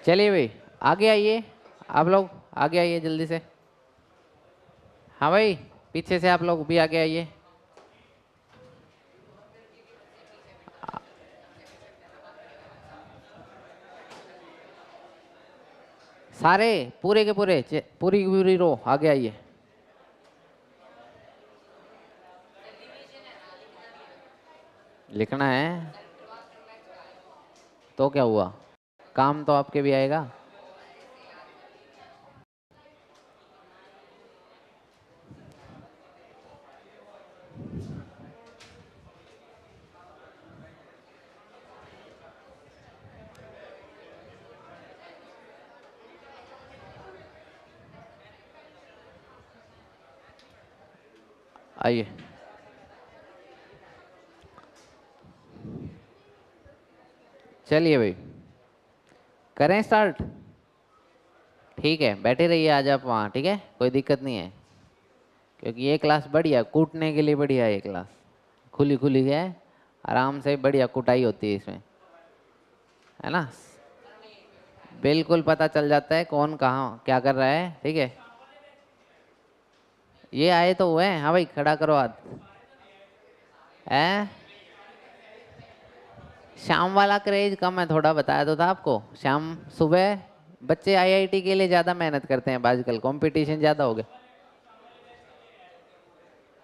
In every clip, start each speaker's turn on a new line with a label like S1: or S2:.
S1: चलिए भाई आगे आइए, आप लोग आगे आइए जल्दी से। हाँ भाई पीछे से आप लोग भी आगे आइए। सारे पूरे के पूरे पूरी की पूरी रो आगे आइए। लिखना है तो क्या हुआ, काम तो आपके भी आएगा। आइए चलिए भाई करें स्टार्ट। ठीक है बैठे रहिए आज आप वहाँ, ठीक है कोई दिक्कत नहीं है, क्योंकि ये क्लास बढ़िया कूटने के लिए बढ़िया है। ये क्लास खुली खुली है, आराम से बढ़िया कुटाई होती है इसमें, है ना। बिल्कुल पता चल जाता है कौन कहाँ क्या कर रहा है, ठीक है। ये आए तो हुए हैं। हाँ भाई खड़ा करो हाथ। है शाम वाला क्रेज कम है थोड़ा, बताया तो था आपको। शाम सुबह बच्चे आईआईटी के लिए ज़्यादा मेहनत करते हैं आजकल, कंपटीशन ज़्यादा हो गया।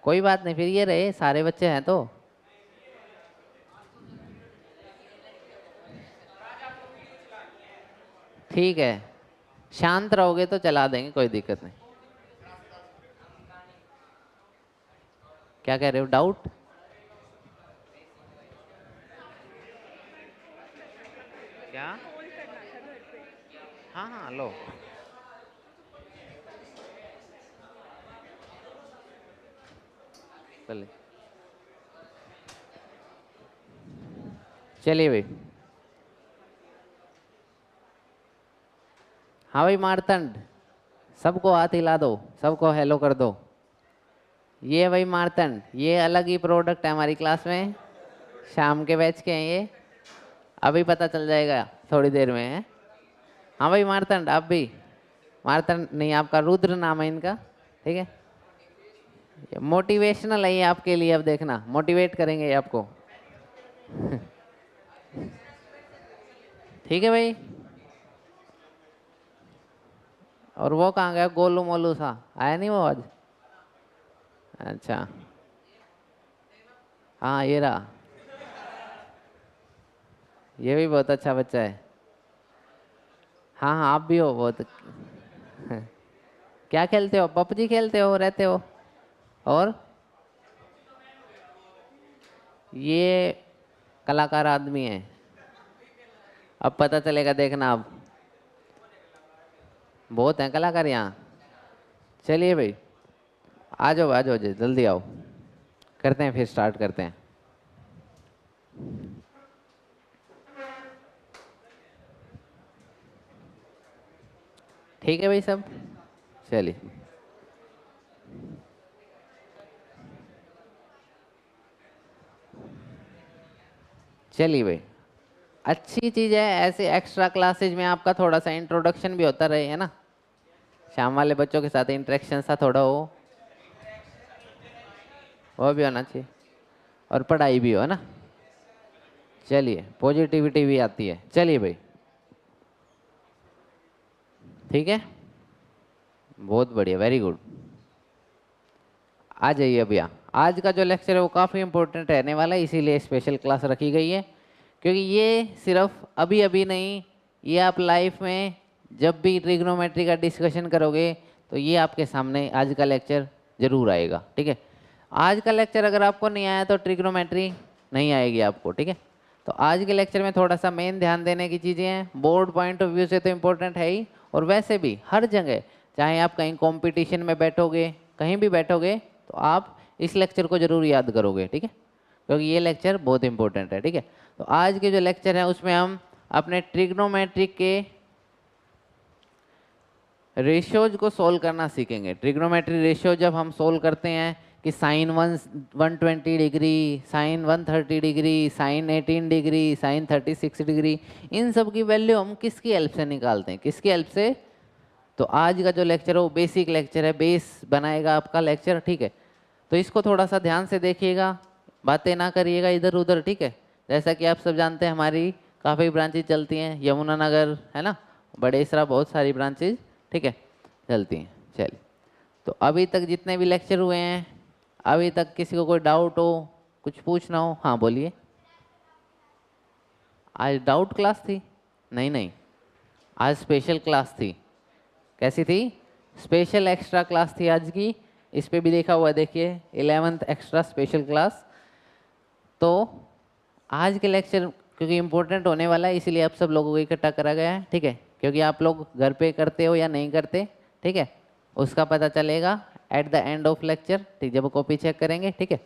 S1: कोई बात नहीं, फिर ये रहे सारे बच्चे हैं तो। ठीक है शांत रहोगे तो चला देंगे, कोई दिक्कत नहीं। क्या कह रहे हो, डाउट? क्या? हाँ हाँ लो। चलिए चलिए भाई। हाँ भाई मारतंड, सबको हाथ हिला दो, सबको हेलो कर दो। ये भाई मारतंड, ये अलग ही प्रोडक्ट है हमारी क्लास में, शाम के बैच के हैं ये, अभी पता चल जाएगा थोड़ी देर में है। हाँ भाई मारतंड आप भी। मारतंड नहीं, आपका रुद्र नाम है इनका, ठीक है। मोटिवेशनल है ये आपके लिए, अब देखना मोटिवेट करेंगे ये आपको। ठीक है भाई। और वो कहाँ गया गोलू मोलू सा, आया नहीं वो आज? अच्छा हाँ ये रहा, ये भी बहुत अच्छा बच्चा है। हाँ हाँ आप भी हो बहुत। क्या खेलते हो, पबजी खेलते हो रहते हो? और ये कलाकार आदमी है, अब पता चलेगा देखना अब, बहुत हैं कलाकार यहाँ। चलिए भाई आ जाओ जी जल्दी आओ, करते हैं फिर स्टार्ट करते हैं। ठीक है भाई सब, चलिए। चलिए भाई अच्छी चीज़ है, ऐसे एक्स्ट्रा क्लासेज में आपका थोड़ा सा इंट्रोडक्शन भी होता रहे, है ना। शाम वाले बच्चों के साथ इंटरेक्शन सा थोड़ा हो, वो भी होना चाहिए, और पढ़ाई भी हो, है ना। चलिए पॉजिटिविटी भी आती है। चलिए भाई ठीक है, बहुत बढ़िया, वेरी गुड। आ जाइए भैया, आज का जो लेक्चर है वो काफ़ी इंपॉर्टेंट रहने वाला है, इसीलिए स्पेशल क्लास रखी गई है। क्योंकि ये सिर्फ अभी अभी नहीं, ये आप लाइफ में जब भी ट्रिग्नोमेट्री का डिस्कशन करोगे तो ये आपके सामने आज का लेक्चर जरूर आएगा, ठीक है। आज का लेक्चर अगर आपको नहीं आया तो ट्रिग्नोमेट्री नहीं आएगी आपको, ठीक है। तो आज के लेक्चर में थोड़ा सा मेन ध्यान देने की चीज़ें हैं, बोर्ड पॉइंट ऑफ व्यू से तो इम्पोर्टेंट है ही, और वैसे भी हर जगह, चाहे आप कहीं कॉम्पिटिशन में बैठोगे, कहीं भी बैठोगे, तो आप इस लेक्चर को जरूर याद करोगे, ठीक है, क्योंकि ये लेक्चर बहुत इंपॉर्टेंट है, ठीक है। तो आज के जो लेक्चर है उसमें हम अपने ट्रिग्नोमेट्रिक के रेशियोज को सोल्व करना सीखेंगे। ट्रिग्नोमेट्री रेशियो जब हम सोल्व करते हैं, कि sine 120 degree, sine 130 degree, sine 18 degree, sine 36 degree, इन सब की वैल्यू हम किसकी हेल्प से निकालते हैं, किसकी हेल्प से? तो आज का जो लेक्चर है वो बेसिक लेक्चर है, बेस बनाएगा आपका लेक्चर, ठीक है। तो इसको थोड़ा सा ध्यान से देखिएगा, बातें ना करिएगा इधर उधर, ठीक है। जैसा कि आप सब जानते हैं हमारी काफ़ी ब्रांचेज चलती हैं, यमुनानगर है ना, बड़ेसरा, बहुत सारी ब्रांचेज, ठीक है, चलती हैं। चलिए, तो अभी तक जितने भी लेक्चर हुए हैं, अभी तक किसी को कोई डाउट हो, कुछ पूछना हो, हाँ बोलिए। आज डाउट क्लास थी? नहीं नहीं, आज स्पेशल क्लास थी। कैसी थी? स्पेशल एक्स्ट्रा क्लास थी आज की। इस पे भी देखा हुआ है, देखिए 11th एक्स्ट्रा स्पेशल क्लास। तो आज के लेक्चर क्योंकि इम्पोर्टेंट होने वाला है, इसीलिए आप सब लोगों को इकट्ठा करा गया है, ठीक है। क्योंकि आप लोग घर पे करते हो या नहीं करते, ठीक है, उसका पता चलेगा at the end of lecture, ठीक, जब कॉपी चेक करेंगे, ठीक है,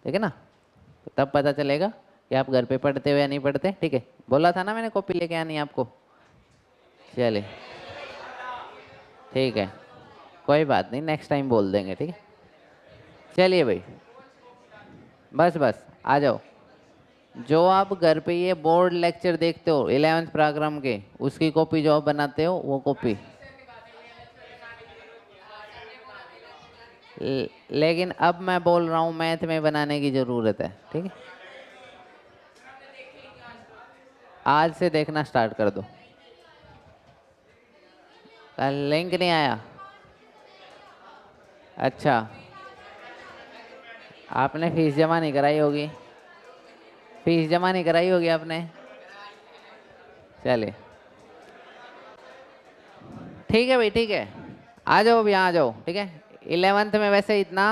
S1: ठीक है ना, तो तब पता चलेगा कि आप घर पे पढ़ते हो या नहीं पढ़ते, ठीक है। बोला था ना मैंने कॉपी लेके आनी आपको। चलिए ठीक है, कोई बात नहीं, नेक्स्ट टाइम बोल देंगे, ठीक है। चलिए भाई, बस बस आ जाओ। जो आप घर पे ये बोर्ड लेक्चर देखते हो 11th प्रोग्राम के, उसकी कॉपी जो आप बनाते हो वो कॉपी, लेकिन अब मैं बोल रहा हूँ मैथ में बनाने की ज़रूरत है, ठीक है। आज से देखना स्टार्ट कर दो। कल लिंक नहीं आया? अच्छा, आपने फीस जमा नहीं कराई होगी, फीस जमा नहीं कराई होगी आपने। चलिए ठीक है भाई, ठीक है, आ जाओ अब यहाँ आ जाओ, ठीक है। 11th में वैसे इतना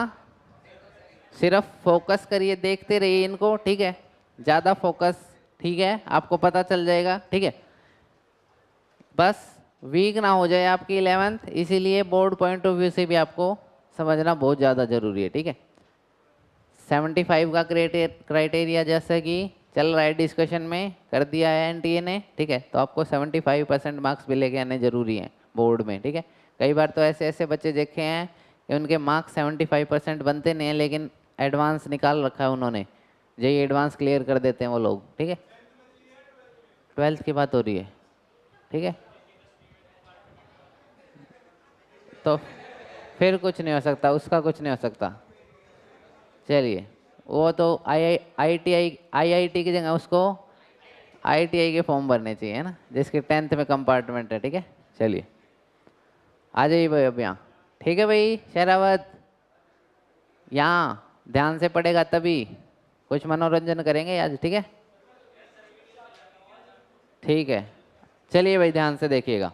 S1: सिर्फ फोकस करिए, देखते रहिए इनको, ठीक है, ज़्यादा फोकस, ठीक है, आपको पता चल जाएगा, ठीक है। बस वीक ना हो जाए आपकी 11th, इसीलिए बोर्ड पॉइंट ऑफ व्यू से भी आपको समझना बहुत ज़्यादा ज़रूरी है, ठीक है। 75 का क्राइटेरिया जैसे कि चल रहा है डिस्कशन में, कर दिया है एनटीए ने, ठीक है, तो आपको 75% मार्क्स भी लेके आने जरूरी हैं बोर्ड में, ठीक है। कई बार तो ऐसे ऐसे बच्चे देखे हैं कि उनके मार्क्स 75% बनते नहीं हैं, लेकिन एडवांस निकाल रखा है उन्होंने, जेई एडवांस क्लियर कर देते हैं वो लोग, ठीक है। 12th की बात हो रही है, ठीक है, तो फिर कुछ नहीं हो सकता, उसका कुछ नहीं हो सकता। चलिए, वो तो आईआईटी की जगह उसको आईटीआई के फॉर्म भरने चाहिए, है ना, जिसके 10th में कंपार्टमेंट है, ठीक है। चलिए आ जाइए भाई अब यहाँ, ठीक है भाई। शरावत यहाँ ध्यान से पढ़ेगा तभी, कुछ मनोरंजन करेंगे आज, ठीक है, ठीक है। चलिए भाई ध्यान से देखिएगा,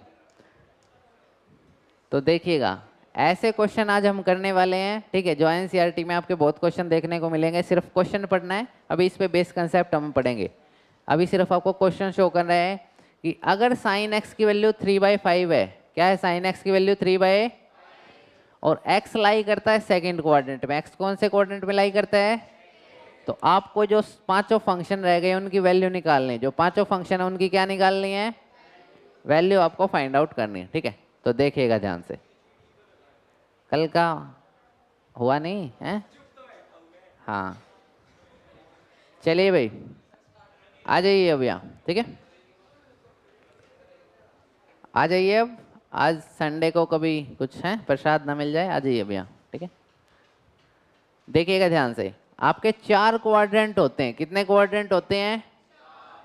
S1: तो देखिएगा ऐसे क्वेश्चन आज हम करने वाले हैं, ठीक है, जो एनसीईआरटी में आपके बहुत क्वेश्चन देखने को मिलेंगे। सिर्फ क्वेश्चन पढ़ना है, अभी इस पे बेस कंसेप्ट हम पढ़ेंगे। अभी सिर्फ आपको क्वेश्चन शो कर रहे हैं कि अगर साइन एक्स की वैल्यू 3/5 है, क्या है, साइन एक्स की वैल्यू 3/, और एक्स लाई करता है सेकंड क्वाड्रेंट में, एक्स कौन से क्वाड्रेंट में लाई करता है, तो आपको जो पांचों फंक्शन रह गए उनकी वैल्यू निकालनी है, जो पांचों फंक्शन है उनकी क्या निकालनी है, वैल्यू आपको फाइंड आउट करनी है, ठीक है। तो देखिएगा ध्यान से, कल का हुआ नहीं है, हाँ। चलिए भाई आ जाइए अब यहाँ, ठीक है, आ जाइए अब। आज संडे को कभी कुछ है प्रसाद ना मिल जाए, आ जाइए अब यहाँ, ठीक है। देखिएगा ध्यान से, आपके 4 क्वाड्रेंट होते हैं, कितने क्वाड्रेंट होते हैं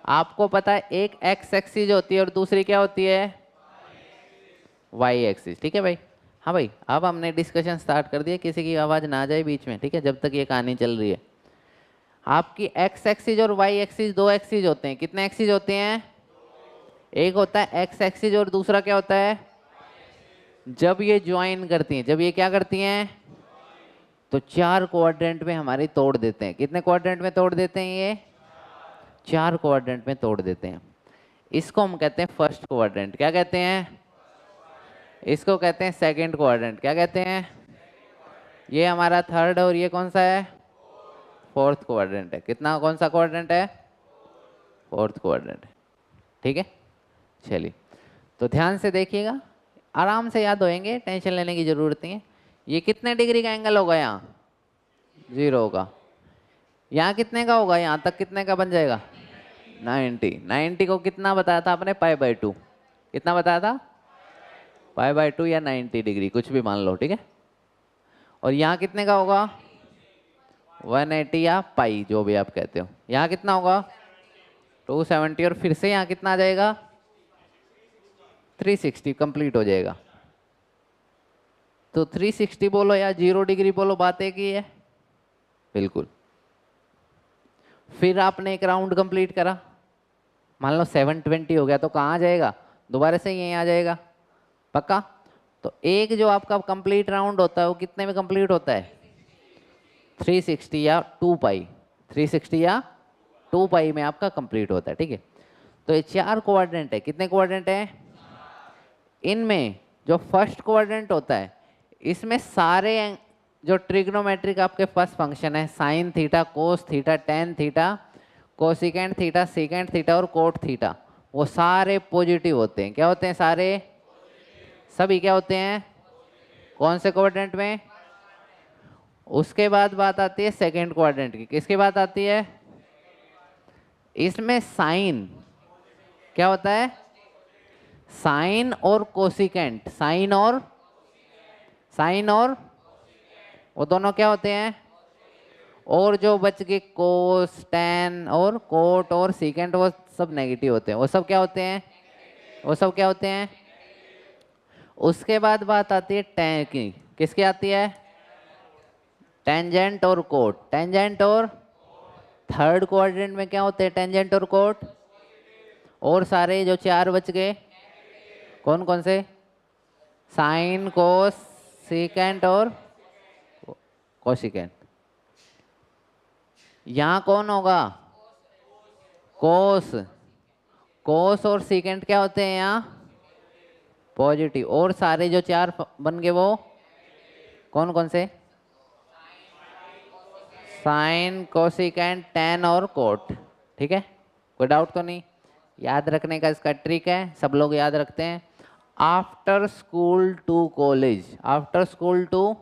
S1: आपको पता है, एक एक्स एक्सिस होती है और दूसरी क्या होती है, वाई एक्सिस, ठीक है भाई। हाँ भाई, अब हमने डिस्कशन स्टार्ट कर दिया, किसी की आवाज़ ना आ जाए बीच में, ठीक है, जब तक ये कहानी चल रही है। आपकी एक्स एक्सिस और वाई एक्सिस 2 एक्सिस होते हैं, कितने एक्सिस होते हैं, एक होता है एक्स एक्सिस और दूसरा क्या होता है, जब ये ज्वाइन करती हैं, जब ये क्या करती हैं, तो 4 क्वाड्रेंट में हमारी तोड़ देते हैं। कितने क्वाड्रेंट में तोड़ देते हैं, ये 4 क्वाड्रेंट में तोड़ देते हैं। इसको हम कहते हैं फर्स्ट क्वाड्रेंट, क्या कहते हैं, इसको कहते हैं सेकंड क्वाड्रेंट, क्या कहते हैं, ये हमारा थर्ड और ये कौन सा है, फोर्थ क्वाड्रेंट है। कितना, कौन सा क्वाड्रेंट है, फोर्थ क्वाड्रेंट है, ठीक है। चलिए तो ध्यान से देखिएगा, आराम से याद होएंगे, टेंशन लेने की जरूरत नहीं है। ये कितने डिग्री का एंगल होगा यहाँ, 0 होगा। यहाँ कितने का होगा, यहाँ तक कितने का बन जाएगा 90। 90 को कितना बताया था आपने, π/2। कितना बताया था, π/2 या 90 डिग्री कुछ भी मान लो, ठीक है। और यहाँ कितने का होगा 180 या पाई, जो भी आप कहते हो। यहाँ कितना होगा 270, और फिर से यहाँ कितना आ जाएगा 360, कंप्लीट हो जाएगा। तो 360 बोलो या 0 डिग्री बोलो, बात एक ही है बिल्कुल। फिर आपने एक राउंड कंप्लीट करा, मान लो 720 हो गया, तो कहाँ आ जाएगा, दोबारा से यहीं आ जाएगा, पक्का। तो एक जो आपका कंप्लीट राउंड होता है वो कितने में कंप्लीट होता है 360 या 2 पाई, 360 या 2 पाई में आपका कंप्लीट होता है, ठीक है। तो ये 4 कोऑर्डिनेट है, कितने कोऑर्डिनेट है, इनमें जो फर्स्ट कोऑर्डिनेट होता है इसमें सारे जो ट्रिग्नोमेट्रिक आपके पास फंक्शन है, sine theta, cos theta, tan theta, cosecant theta, secant theta और कोट थीटा, वो सारे पॉजिटिव होते हैं। क्या होते हैं सारे, सभी क्या होते हैं, कौन से कोऑर्डिनेट में। उसके बाद बात आती है सेकंड क्वाड्रेंट की, किसकी बात आती है, इसमें साइन क्या होता है, साइन और कोसिकेंट, साइन और वो दोनों क्या होते हैं, और जो बच गए कोस, टेन और कोट और सीकेंट, वो सब नेगेटिव होते हैं। वो सब क्या होते हैं, वो सब क्या होते हैं। उसके बाद बात आती है टेन की, किसकी आती है, टेंजेंट और कोट, टेंजेंट और थर्ड क्वाड्रेंट में क्या होते हैं, टेंजेंट और कोट। और सारे जो 4 बच गए कौन कौन से, साइन, कोस, सीकेंट और कोसिकेंट। यहाँ कौन होगा, कोस, कोस और सीकेंट क्या होते हैं यहाँ पॉजिटिव, और सारे जो 4 बन गए वो कौन कौन से, साइन, कोसिकेंट, टेन और कोट, ठीक है। कोई डाउट तो नहीं, याद रखने का इसका ट्रिक है, सब लोग याद रखते हैं। After school to college, after school to,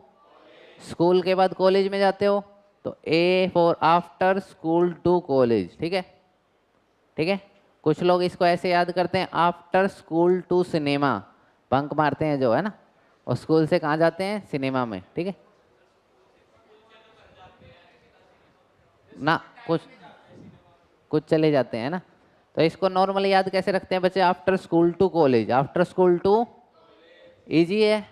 S1: school के बाद कॉलेज में जाते हो, तो A for after school to college, ठीक है, ठीक है। कुछ लोग इसको ऐसे याद करते हैं, after school to cinema, bunk मारते हैं जो है ना, और स्कूल से कहाँ जाते हैं, सिनेमा में, ठीक है ना, कुछ कुछ चले जाते हैं ना। तो इसको नॉर्मली याद कैसे रखते हैं बच्चे, after school to college, after school to, easy है।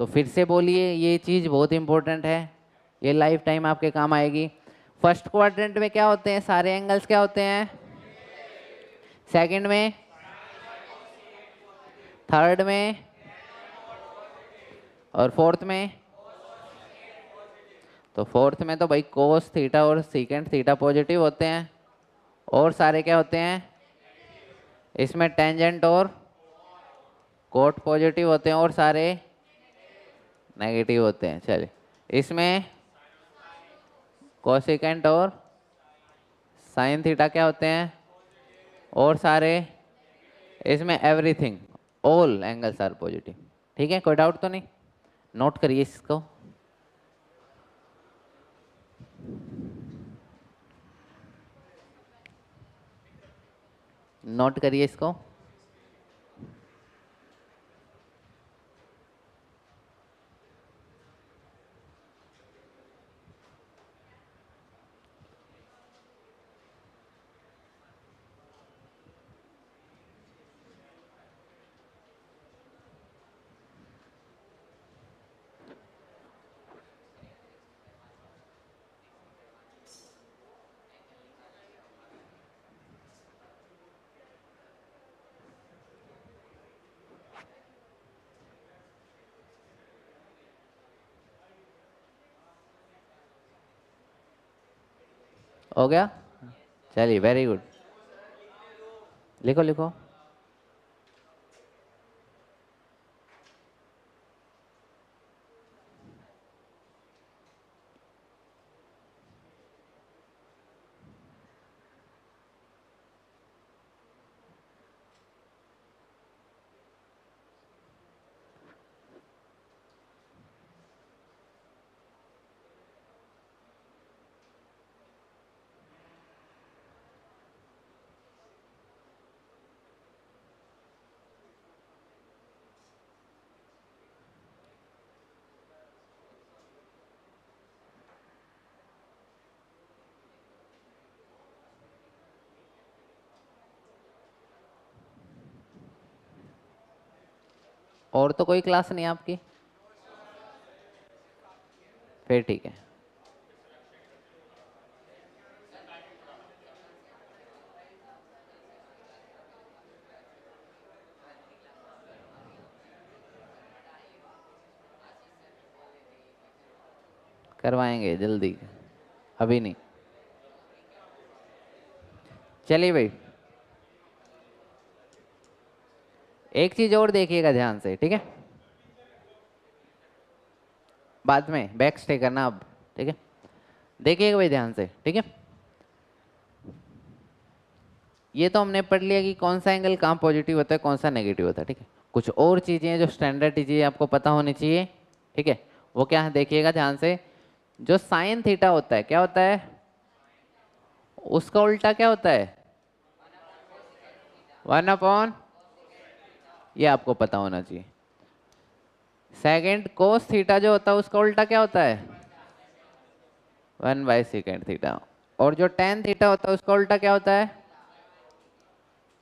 S1: तो फिर से बोलिए, ये चीज़ बहुत इंपॉर्टेंट है, ये लाइफ टाइम आपके काम आएगी। फर्स्ट क्वाड्रेंट में क्या होते हैं, सारे एंगल्स क्या होते हैं, सेकंड में, थर्ड में और फोर्थ में। तो फोर्थ में तो भाई कोस थीटा और सीकेंट थीटा पॉजिटिव होते हैं, और सारे क्या होते हैं, इसमें टेंजेंट और कोट पॉजिटिव होते हैं, और सारे नेगेटिव होते हैं। चलिए, इसमें कोसिकेंट और साइन थीटा क्या होते हैं, और सारे, इसमें everything, all angles are positive, ठीक है। कोई डाउट तो नहीं, नोट करिए इसको। नोट करिए इसको। हो गया, चलिए वेरी गुड, लिखो लिखो। और तो कोई क्लास नहीं आपकी? फिर ठीक है। करवाएंगे जल्दी, अभी नहीं। चलिए भाई, एक चीज और देखिएगा ध्यान से, ठीक है? बाद में बैक स्टे करना अब, ठीक है? देखिएगा भाई ध्यान से, ठीक है? ये तो हमने पढ़ लिया कि कौन सा एंगल कहाँ पॉजिटिव होता है, कौन सा नेगेटिव होता है, ठीक है? कुछ और चीजें हैं जो स्टैंडर्ड चीजें आपको पता होनी चाहिए, ठीक है? वो क्या है देखिएगा ध्यान से। जो साइन थीटा होता है क्या होता है? उसका उल्टा क्या होता है? 1/, ये आपको पता होना चाहिए। सेकेंड, कोस थीटा जो होता है उसका उल्टा क्या होता है? 1/sec theta. और जो tan थीटा होता है उसका उल्टा क्या होता है?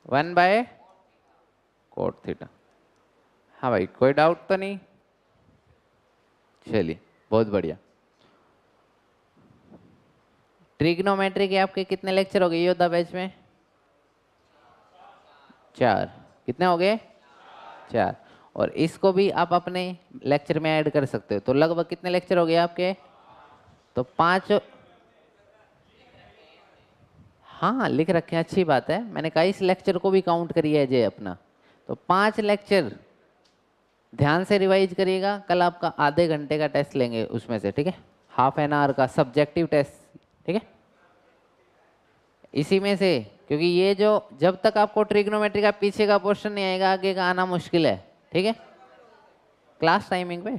S1: 1/cot theta. हाँ भाई, कोई डाउट तो नहीं? चलिए बहुत बढ़िया। ट्रिग्नोमेट्री के आपके कितने लेक्चर हो गए योद्धा बैच में? 4। कितने हो गए? 4। और इसको भी आप अपने लेक्चर में ऐड कर सकते हो, तो लगभग कितने लेक्चर हो गए आपके? तो 5। हाँ लिख रखे हैं, अच्छी बात है। मैंने कहा इस लेक्चर को भी काउंट करिए जे अपना। तो 5 लेक्चर ध्यान से रिवाइज करिएगा। कल आपका आधे घंटे का टेस्ट लेंगे उसमें से, ठीक है? हाफ एन आवर का सब्जेक्टिव टेस्ट, ठीक है? इसी में से, क्योंकि ये जो जब तक आपको ट्रिग्नोमेट्री का पीछे का पोर्शन नहीं आएगा आगे का आना मुश्किल है, ठीक है? क्लास टाइमिंग पे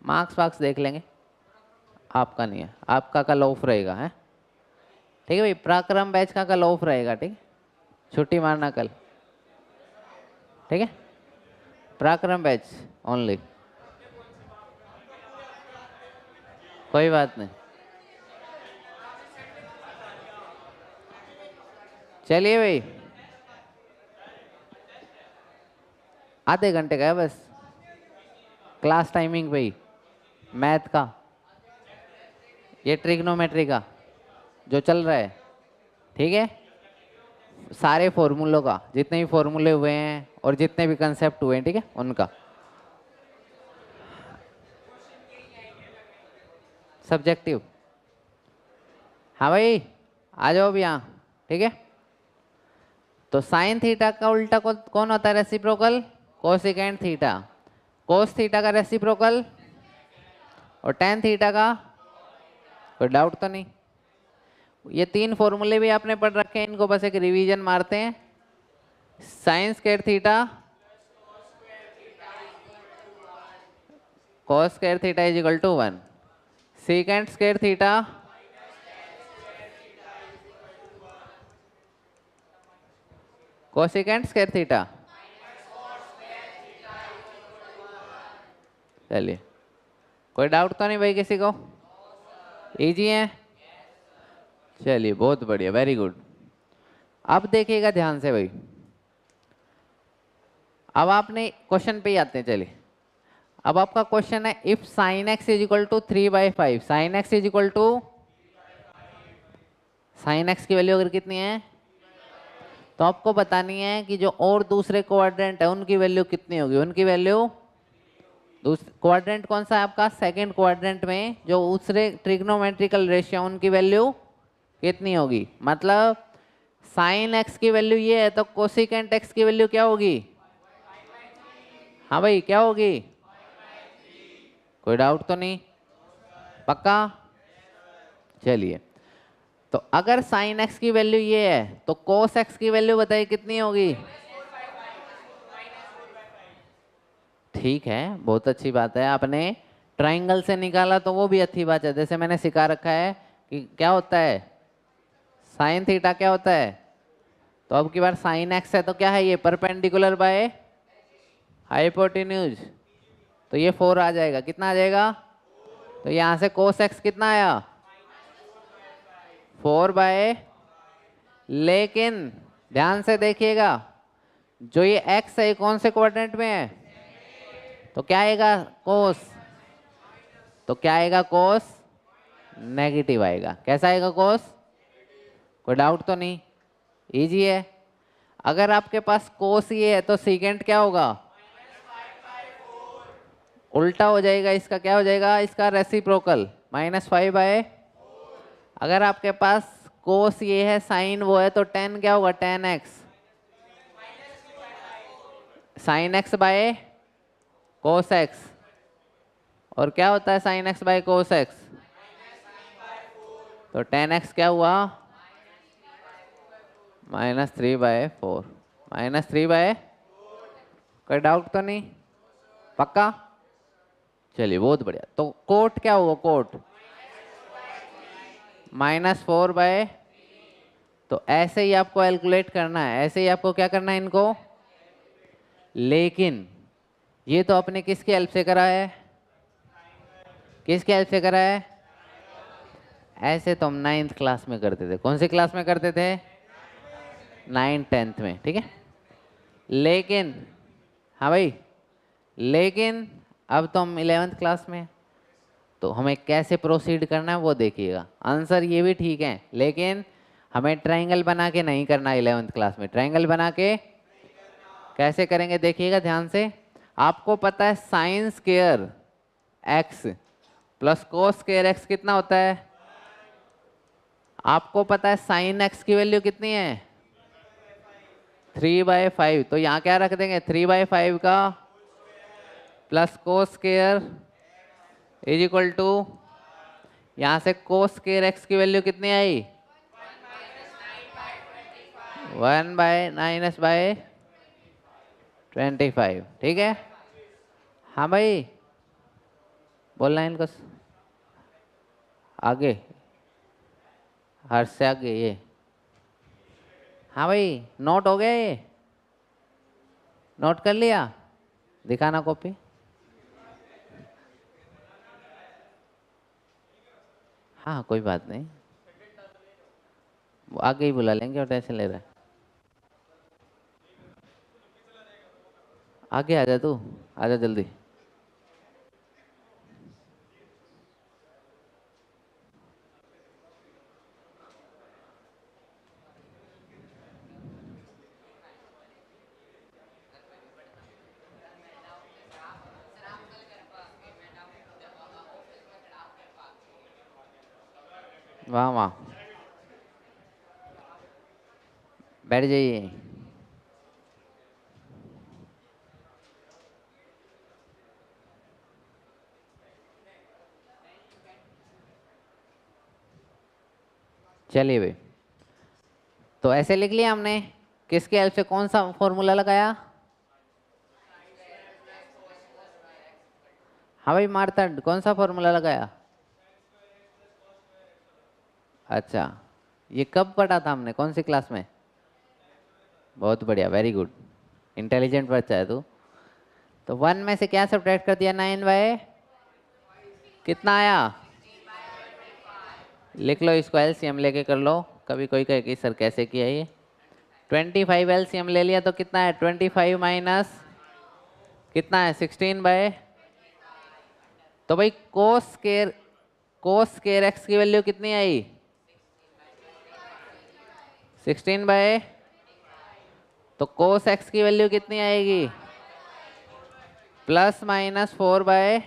S1: मार्क्स वार्क्स देख लेंगे, आपका नहीं है, आपका कल ऑफ रहेगा है, ठीक है भाई? पराक्रम बैच का कल ऑफ रहेगा, ठीक है? छुट्टी मारना कल, ठीक है? पराक्रम बैच ओनली, कोई बात नहीं। चलिए भाई, आधे घंटे का है बस, क्लास टाइमिंग पे ही। मैथ का, ये ट्रिग्नोमेट्री का जो चल रहा है, ठीक है? सारे फॉर्मूलों का, जितने भी फॉर्मूले हुए हैं और जितने भी कंसेप्ट हुए हैं, ठीक है, उनका सब्जेक्टिव। हाँ भाई आ जाओ भी यहाँ, ठीक है? तो साइन थीटा का उल्टा कौन होता है? Reciprocal cosecant theta. Cos theta का रेसिप्रोकल, और tan थीटा का? कोई डाउट तो नहीं? ये 3 फॉर्मूले भी आपने पढ़ रखे हैं, इनको बस एक रिवीजन मारते हैं। Sine square theta cos square theta is equal to 1, second square theta cosecant square theta. चलिए, कोई डाउट तो नहीं भाई किसी को? इजी है? चलिए बहुत बढ़िया, वेरी गुड। अब देखिएगा ध्यान से भाई, अब आपने क्वेश्चन पे ही आते हैं। चलिए, अब आपका क्वेश्चन है if sine x is equal to 3/5, sine x is equal to, sine x की वैल्यू अगर कितनी है तो आपको बतानी है कि जो और दूसरे क्वाड्रेंट है उनकी वैल्यू कितनी होगी। उनकी वैल्यू, क्वाड्रेंट कौन सा है आपका? सेकंड क्वाड्रेंट में जो दूसरे ट्रिग्नोमेट्रिकल रेशियो उनकी वैल्यू कितनी होगी। मतलब साइन एक्स की वैल्यू ये है तो कोसिकेंट एक्स की वैल्यू क्या होगी? हाँ भाई क्या होगी? कोई डाउट तो नहीं? पक्का? चलिए, तो अगर साइन एक्स की वैल्यू ये है तो कोस एक्स की वैल्यू बताइए कितनी होगी? ठीक है, बहुत अच्छी बात है। आपने ट्राइंगल से निकाला तो वो भी अच्छी बात है। जैसे मैंने सिखा रखा है कि क्या होता है साइन थीटा, क्या होता है? तो अब की बार साइन एक्स है तो क्या है ये? परपेंडिकुलर बाय हाइपोटेन्यूज, तो ये 4 आ जाएगा। कितना आ जाएगा? तो यहाँ से कोस एक्स कितना आया? 4/, लेकिन ध्यान से देखिएगा जो ये x है ये कौन से क्वाड्रेंट में है? तो क्या आएगा कोस, तो क्या आएगा कोस नेगेटिव आएगा। कैसा आएगा कोस, कोई डाउट तो नहीं, इजी है। अगर आपके पास कोस ये है तो सीकेंट क्या होगा, उल्टा हो जाएगा इसका, क्या हो जाएगा इसका रेसिप्रोकल -5/। अगर आपके पास कोस ये है साइन वो है तो टेन क्या होगा, ten x, sine x by cos x. और क्या होता है sine x by cos x, तो टेन एक्स क्या हुआ -3/4, -3/। कोई डाउट तो नहीं, पक्का। चलिए बहुत बढ़िया। तो कोट क्या होगा, कोट -4/। तो ऐसे ही आपको कैलकुलेट करना है, ऐसे ही आपको क्या करना है इनको। लेकिन ये तो अपने किसकी हेल्प से करा है, किसकी हेल्प से करा है, ऐसे तो हम 9th क्लास में करते थे। कौन सी क्लास में करते थे, 9th 10th में, ठीक है। लेकिन हाँ भाई, लेकिन अब तो हम 11th क्लास में, तो हमें कैसे प्रोसीड करना है वो देखिएगा। आंसर ये भी ठीक है, लेकिन हमें ट्रायंगल बना के नहीं करना 11th क्लास में। ट्रायंगल बना के कैसे करेंगे देखिएगा ध्यान से। आपको पता है sine square x plus cos square x कितना होता है, आपको पता है साइन एक्स की वैल्यू कितनी है 3/5। तो यहाँ क्या रख देंगे 3/5 का plus cos square is equal to, यहाँ से कोस स्क्वायर एक्स की वैल्यू कितनी आई 1/-25, ठीक है। हाँ भाई बोलना है इनको आगे, हर से आगे ये। हाँ भाई नोट हो गया, ये नोट कर लिया, दिखाना कॉपी। हाँ कोई बात नहीं, वो आगे ही बुला लेंगे और टेंशन ले रहा है। आगे आजा तू, आजा जल्दी। वाह वाह, बैठ जाइए। चलिए भाई, तो ऐसे लिख लिया हमने, किसके हेल्प से कौन सा फॉर्मूला लगाया। हाँ भाई मार्तंड कौन सा फॉर्मूला लगाया। अच्छा, ये कब पढ़ा था हमने, कौन सी क्लास में। बहुत बढ़िया, वेरी गुड, इंटेलिजेंट बच्चा है तू। तो 1 में से क्या सब्ट्रैक्ट कर दिया 9/, कितना आया, लिख लो इसको, एलसीएम लेके कर लो। कभी कोई कहे कि सर कैसे किया ये। 25 एलसीएम ले लिया तो कितना है 25 माइनस कितना है 16/। तो भाई कोस स्क्वायर एक्स की वैल्यू कितनी आई 16/। तो कोस एक्स की वैल्यू कितनी आएगी +-4/।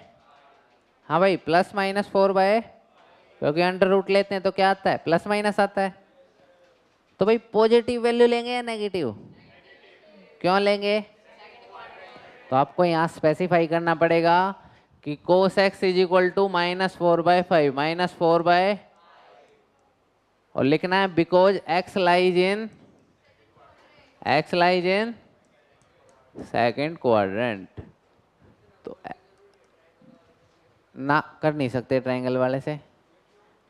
S1: हाँ भाई +-4/, क्योंकि अंडर रूट लेते हैं तो क्या आता है प्लस माइनस आता है। तो भाई पॉजिटिव वैल्यू लेंगे या नेगेटिव, क्यों लेंगे। तो आपको यहाँ स्पेसिफाई करना पड़ेगा कि cos x is equal to -4/5, -4/, और लिखना है because x lies in second quadrant. तो ना कर नहीं सकते ट्रायंगल वाले से,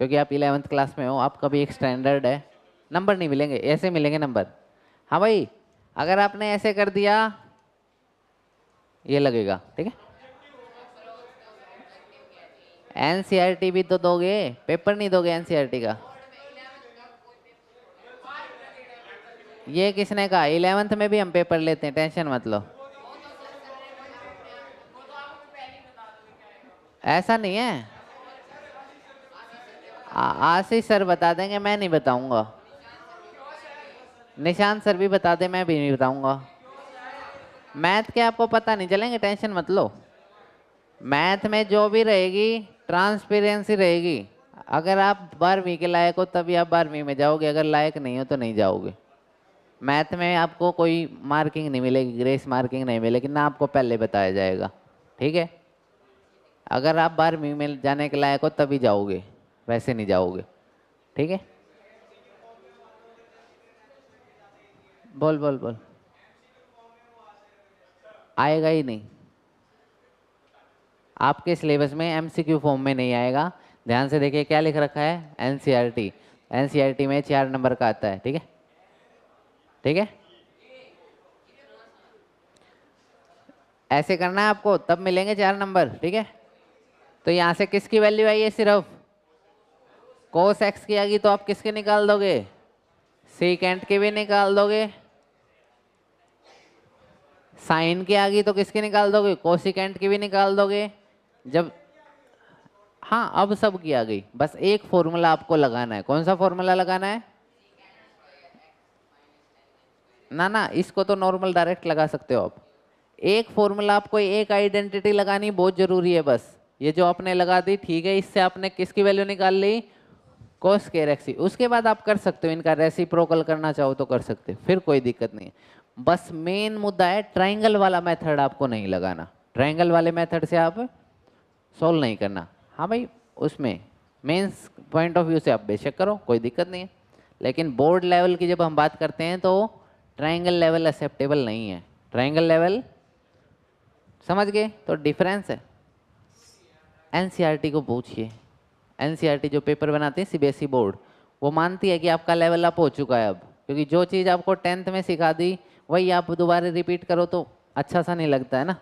S1: क्योंकि आप 11th क्लास में हो, आपका भी एक स्टैंडर्ड है, नंबर नहीं मिलेंगे, ऐसे मिलेंगे नंबर। हाँ भाई अगर आपने ऐसे कर दिया ये लगेगा, ठीक है। एनसीईआरटी भी तो दोगे, पेपर नहीं दोगे एनसीईआरटी का। ये किसने कहा, 11th में भी हम पेपर लेते हैं, टेंशन मत लो। ऐसा नहीं है। आशीष सर बता देंगे, मैं नहीं बताऊंगा। निशांत सर भी बता दे, मैं भी नहीं बताऊंगा। मैथ के आपको पता नहीं चलेंगे, टेंशन मत लो। मैथ में जो भी रहेगी ट्रांसपेरेंसी रहेगी। अगर आप 12वीं के लायक हो तभी आप 12वीं में जाओगे, अगर लायक नहीं हो तो नहीं जाओगे। मैथ में आपको कोई मार्किंग नहीं मिलेगी, ग्रेस मार्किंग नहीं मिलेगी, ना आपको पहले बताया जाएगा। ठीक है, अगर आप 12वीं में जाने के लायक हो तभी जाओगे, वैसे नहीं जाओगे। ठीक है, बोल बोल बोल। आएगा ही नहीं, आपके सिलेबस में एमसीक्यू फॉर्म में नहीं आएगा। ध्यान से देखिए क्या लिख रखा है, एनसीईआरटी। एनसीईआरटी में 4 नंबर का आता है। ठीक है, ठीक है, ऐसे करना है आपको, तब मिलेंगे 4 नंबर। ठीक है, तो यहाँ से किसकी वैल्यू आई है, सिर्फ कोस एक्स की आ गई, तो आप किसके निकाल दोगे, सीकेंट के भी निकाल दोगे। साइन की आ गई तो किसके निकाल दोगे, कोसिकेंट की भी निकाल दोगे। जब हाँ, अब सब की आ गई, बस एक फॉर्मूला आपको लगाना है। कौन सा फॉर्मूला लगाना है? ना ना, इसको तो नॉर्मल डायरेक्ट लगा सकते हो आप। एक फॉर्मूला आपको, एक आइडेंटिटी लगानी बहुत जरूरी है बस। ये जो आपने लगा दी, ठीक है, इससे आपने किसकी वैल्यू निकाल ली, कोस स्क्वायर एक्स। उसके बाद आप कर सकते हो इनका रेसिप्रोकल करना चाहो तो कर सकते हो, फिर कोई दिक्कत नहीं है। बस मेन मुद्दा है ट्राइंगल वाला मेथड आपको नहीं लगाना। ट्राइंगल वाले मेथड से आप सोल्व नहीं करना। हाँ भाई, उसमें मेंस पॉइंट ऑफ व्यू से आप बेशक करो, कोई दिक्कत नहीं है, लेकिन बोर्ड लेवल की जब हम बात करते हैं तो ट्राइंगल लेवल एक्सेप्टेबल नहीं है। ट्राइंगल लेवल समझ गए तो डिफरेंस है। एनसीईआरटी को पूछिए, एनसीईआरटी जो पेपर बनाते हैं सीबीएसई बोर्ड, वो मानती है कि आपका लेवल अप हो चुका है अब, क्योंकि जो चीज़ आपको 10th में सिखा दी वही आप दोबारा रिपीट करो तो अच्छा सा नहीं लगता है ना।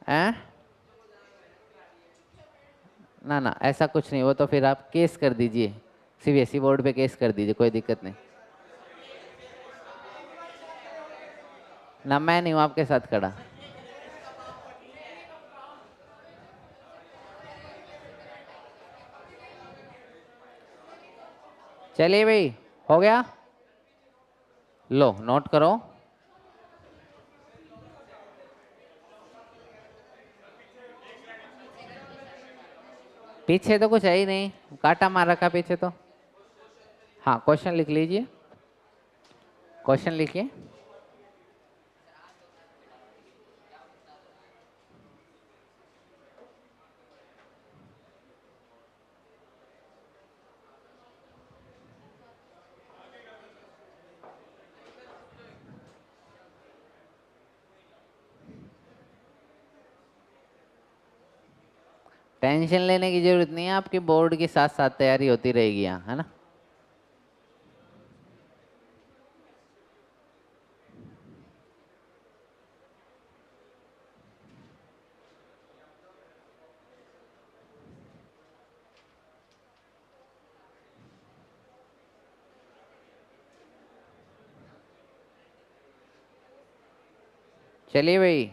S1: हैं? ना ना, ऐसा कुछ नहीं, वो तो फिर आप केस कर दीजिए, सीबीएसई बोर्ड पे केस कर दीजिए, कोई दिक्कत नहीं। ना, मैं नहीं हूँ आपके साथ खड़ा। चलिए भाई, हो गया, लो नोट करो। पीछे तो कुछ है ही नहीं, काटा मार रखा पीछे तो। हाँ, क्वेश्चन लिख लीजिए, क्वेश्चन लिखिए। टेंशन लेने की जरूरत नहीं है, आपकी बोर्ड के साथ साथ तैयारी होती रहेगी यहाँ, है ना। चलिए भाई,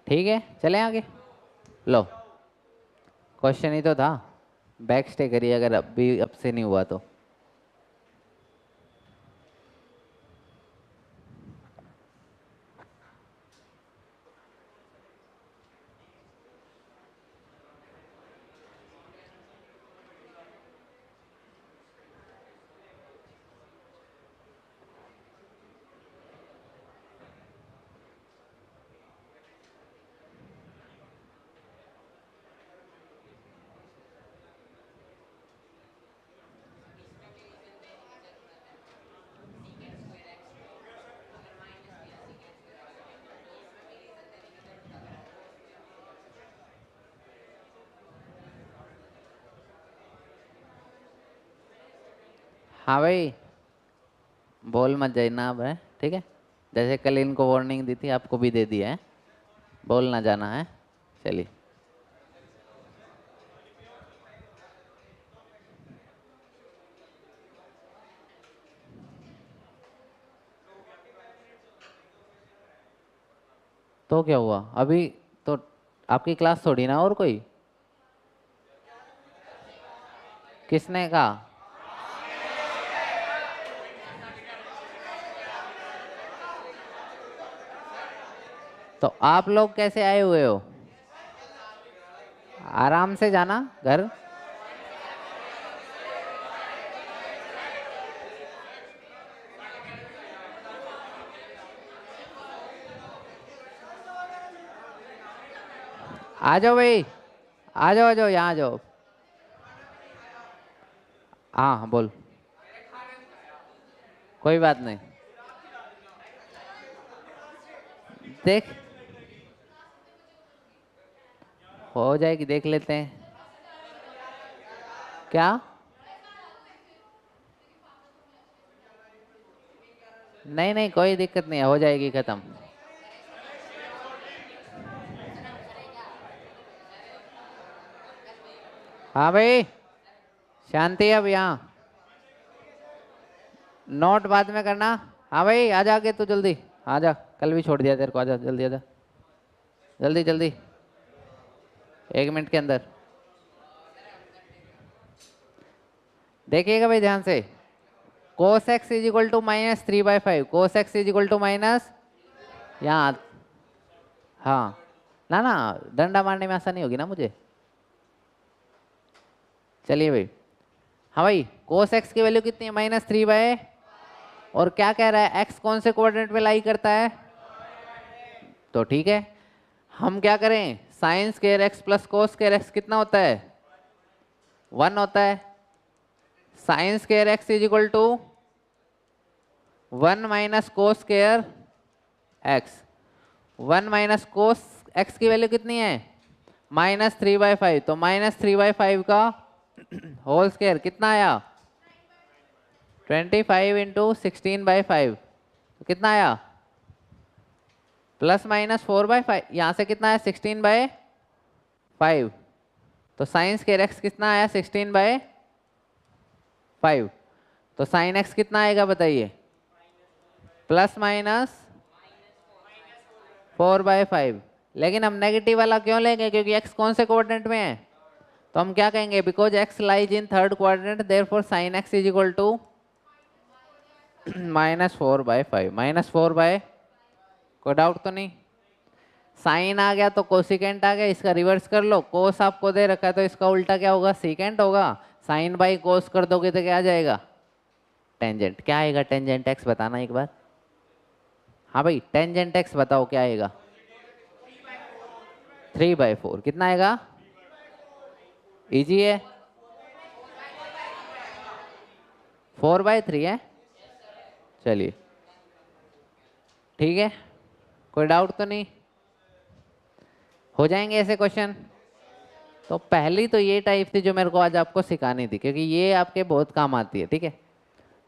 S1: ठीक है, चलें आगे। लो, क्वेश्चन ही तो था, बैक स्टे करिए अगर अभी अब से नहीं हुआ तो। हाँ भाई, बोल मत जाना अब, है ठीक है। जैसे कल इनको वार्निंग दी थी, आपको भी दे दिया है, बोल ना जाना है। चलिए, तो क्या हुआ अभी? तो आपकी क्लास थोड़ी ना, और कोई? किसने कहा? तो आप लोग कैसे आए हुए हो? आराम से जाना घर। आ जाओ भाई, आ जाओ यहाँ आ जाओ। हाँ बोल। कोई बात नहीं, देख हो जाएगी, देख लेते हैं। क्या? नहीं नहीं कोई दिक्कत नहीं है, हो जाएगी खत्म। हाँ भाई, शांति अब यहाँ। नोट बाद में करना। हाँ भाई आ जा आगे तू जल्दी। आ जा, कल भी छोड़ दिया तेरे को, आ जा जल्दी आ जा, जल्दी जल्दी, 1 मिनट के अंदर। देखिएगा भाई ध्यान से। Cos x is equal to -3/5। Cos x is equal to minus, यहाँ। हाँ ना ना, डंडा मारने में आसानी होगी ना मुझे। चलिए भाई। हाँ भाई, कोस एक्स की वैल्यू कितनी है? -3/। और क्या कह रहा है, एक्स कौन से कोऑर्डिनेट में लाई करता है? तो ठीक है, हम क्या करें, sine square x plus cos square x कितना होता है? 1 होता है। Sine square x is equal to 1 minus cos square x. 1 minus cos x की वैल्यू कितनी है? -3/5। तो -3/5 का होल स्क्वायर कितना आया? 25 इंटू 16/5। तो कितना आया? +-4/5। यहाँ से कितना है? 16/5। तो साइन स्क्वायर एक्स कितना आया? 16/5। तो साइन एक्स कितना आएगा बताइए? +-4/5। लेकिन हम नेगेटिव वाला क्यों लेंगे? क्योंकि एक्स कौन से कोऑर्डिनेट में है? तो हम क्या कहेंगे, because x lies in third quadrant, therefore sine x is equal to -4/5। -4/, कोई डाउट तो नहीं? साइन आ गया तो कोसिकेंट आ गया, इसका रिवर्स कर लो। कोस आपको दे रखा है तो इसका उल्टा क्या होगा? सीकेंट होगा। साइन बाई कोस कर दोगे तो क्या आ जाएगा? टेंजेंट। क्या आएगा टेंजेंट एक्स, बताना एक बार। हाँ भाई, टेंजेंट एक्स बताओ क्या आएगा? 3/4। कितना आएगा? इजी है। 4/3 है। चलिए ठीक है, कोई डाउट तो नहीं? हो जाएंगे ऐसे क्वेश्चन। तो पहली तो ये टाइप थी जो मेरे को आज आपको सिखानी थी, क्योंकि ये आपके बहुत काम आती है, ठीक है।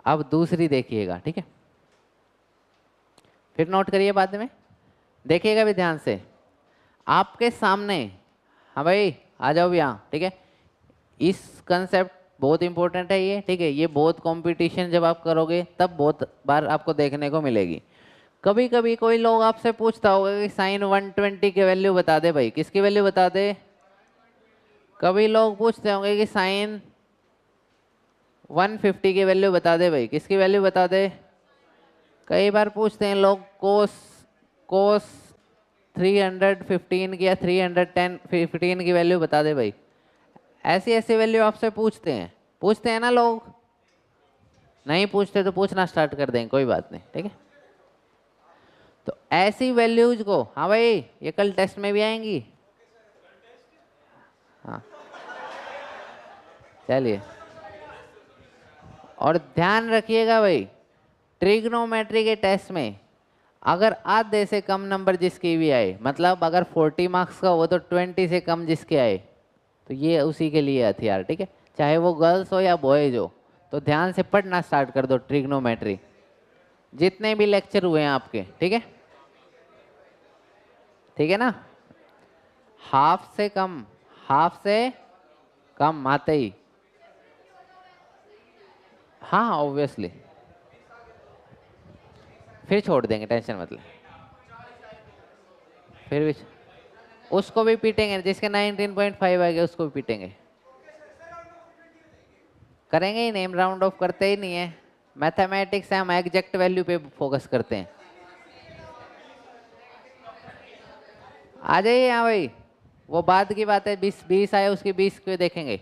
S1: अब दूसरी देखिएगा, ठीक है, फिर नोट करिए बाद में, देखिएगा भी ध्यान से। आपके सामने, हाँ भाई आ जाओ भी यहाँ, ठीक है। इस कंसेप्ट बहुत इंपॉर्टेंट है ये, ठीक है। ये बहुत कंपटीशन जब आप करोगे तब बहुत बार आपको देखने को मिलेगी। कभी कभी कोई लोग आपसे पूछता होगा कि साइन 120 की वैल्यू बता दे भाई, किसकी वैल्यू बता दे? कभी लोग पूछते होंगे कि साइन 150 की वैल्यू बता दे भाई, किसकी वैल्यू बता दे? कई बार पूछते हैं लोग कोस कोस 315 की या 315 की वैल्यू बता दे भाई। ऐसी ऐसी वैल्यू आपसे पूछते हैं ना लोग। नहीं पूछते तो पूछना स्टार्ट कर देंगे, कोई बात नहीं, ठीक है। तो ऐसी वैल्यूज को, हाँ भाई ये कल टेस्ट में भी आएंगी। हाँ चलिए, और ध्यान रखिएगा भाई, ट्रिग्नोमेट्री के टेस्ट में अगर आधे से कम नंबर जिसकी भी आए, मतलब अगर 40 मार्क्स का हो तो 20 से कम जिसके आए, तो ये उसी के लिए हथियार, ठीक है। चाहे वो गर्ल्स हो या बॉयज हो, तो ध्यान से पढ़ना स्टार्ट कर दो ट्रिग्नोमेट्री, जितने भी लेक्चर हुए हैं आपके, ठीक है। ठीक है ना। हाफ से कम आते ही, हाँ ऑब्वियसली, फिर छोड़ देंगे, टेंशन मतलब। फिर भी उसको भी पीटेंगे, जिसके 19.5 आ गया उसको भी पीटेंगे। करेंगे ही नहीं, राउंड ऑफ करते ही नहीं है। मैथमेटिक्स है, हम एग्जैक्ट वैल्यू पे फोकस करते हैं। आ जाइए यहाँ भाई, वो बाद की बात है। 20 आए उसकी 20 को देखेंगे।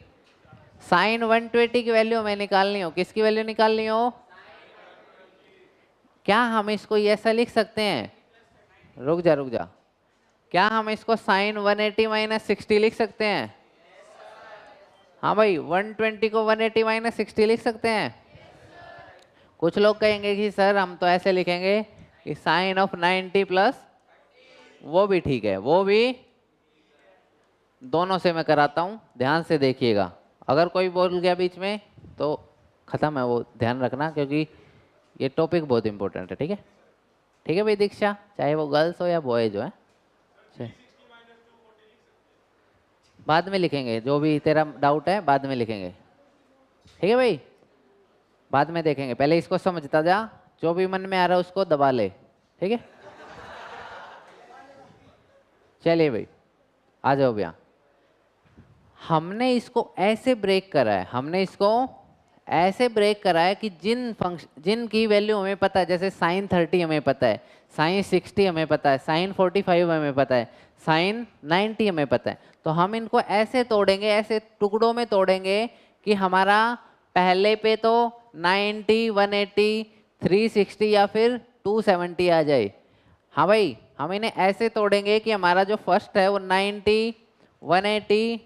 S1: साइन 120 की वैल्यू हमें निकालनी हो, किसकी वैल्यू निकालनी हो? क्या हम इसको ऐसा लिख सकते हैं? रुक जा, क्या हम इसको साइन 180 माइनस 60 लिख सकते हैं? हाँ भाई, 120 को 180 माइनस 60 लिख सकते हैं। कुछ लोग कहेंगे कि सर हम तो ऐसे लिखेंगे कि साइन ऑफ 90 प्लस, वो भी ठीक है, वो भी दोनों से मैं कराता हूँ, ध्यान से देखिएगा। अगर कोई बोल गया बीच में तो खत्म है, वो ध्यान रखना, क्योंकि ये टॉपिक बहुत इंपॉर्टेंट है। ठीक है, ठीक है भाई दीक्षा, चाहे वो गर्ल्स हो या बॉयज हो। है बाद में लिखेंगे, जो भी तेरा डाउट है बाद में लिखेंगे। ठीक है भाई, बाद में देखेंगे, पहले इसको समझता जा, जो भी मन में आ रहा है उसको दबा ले। ठीक है, चलिए भाई आ जाओ भैया। हमने इसको ऐसे ब्रेक करा है, हमने इसको ऐसे ब्रेक करा है कि जिन की वैल्यू हमें पता है, जैसे साइन 30 हमें पता है, साइन 60 हमें पता है, साइन 45 हमें पता है, साइन 90 हमें पता है, तो हम इनको ऐसे तोड़ेंगे, ऐसे टुकड़ों में तोड़ेंगे कि हमारा पहले पे तो 90, 180, 360 या फिर 270 आ जाए। हाँ भाई, हम इन्हें ऐसे तोड़ेंगे कि हमारा जो फर्स्ट है वो 90, 180,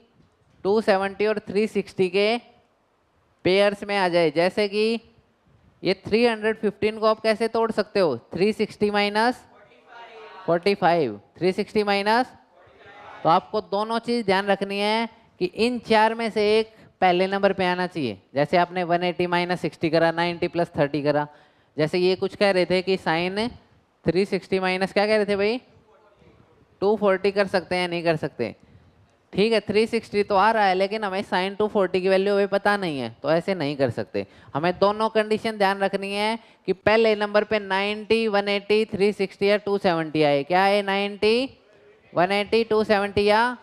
S1: 270 और 360 के पेयर्स में आ जाए। जैसे कि ये 315 को आप कैसे तोड़ सकते हो? 360 माइनस 45, 360 माइनस, तो आपको दोनों चीज ध्यान रखनी है कि इन चार में से एक पहले नंबर पे आना चाहिए। जैसे आपने 180 माइनस 60 करा, 90 प्लस 30 करा। जैसे ये कुछ कह रहे थे कि साइन 360 माइनस क्या कह रहे थे भाई? 240 कर सकते हैं, नहीं कर सकते? ठीक है, 360 तो आ रहा है, लेकिन हमें साइन 240 की वैल्यू अभी पता नहीं है, तो ऐसे नहीं कर सकते। हमें दोनों कंडीशन ध्यान रखनी है कि पहले नंबर पे 90, 180, 360 या 270 आए। क्या है? 90, 180, 270 या,